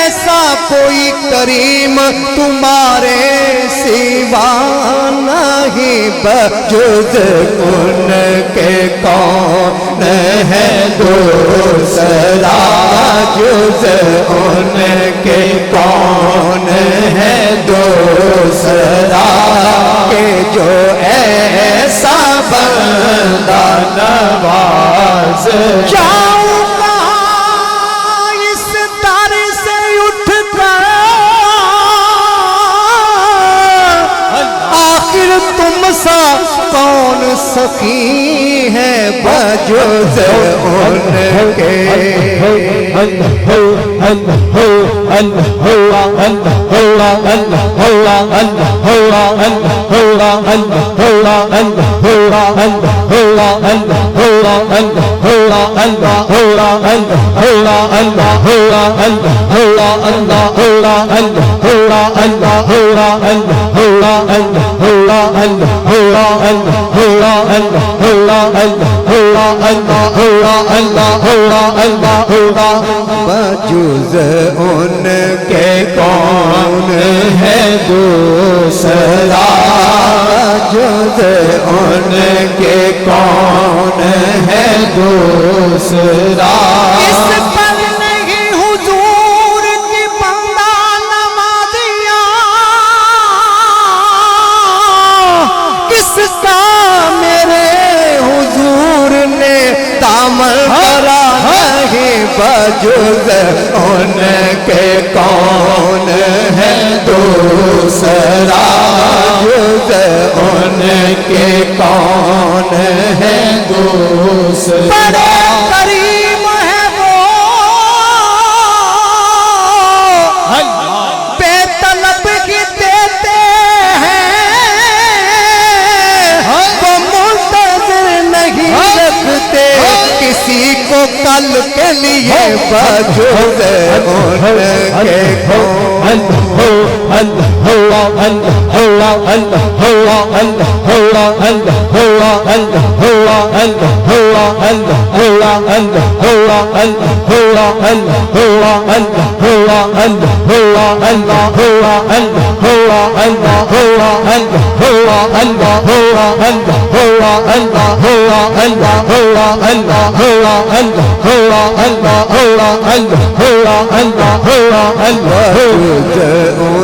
ایسا کوئی کریم تمہارے سوا نہیں بجز ان کے کون ہے دوسرا جز ان کے کون ہے دوسرا کہ جو ایسا بندہ نواز جاؤں کہاں اس در سے اٹھ کر آخر تم سا کون سخی ہے بجز ان کے بجز ان کے کون ہے دوسرا بجز ان کے کون ہے دوسرا اس پر نہیں حضور کی بندہ نوازیاں کس کا میرے حضور نے دامن کرا نہیں بجز ان کے کون ہے دوسرا بجز ان کے کون ہے دوسرا بڑے کریم ہے وہ بے طلب کی دیتے ہیں وہ منتظر نہیں رکھتے کسی کو کل کے لیے بجز ان کے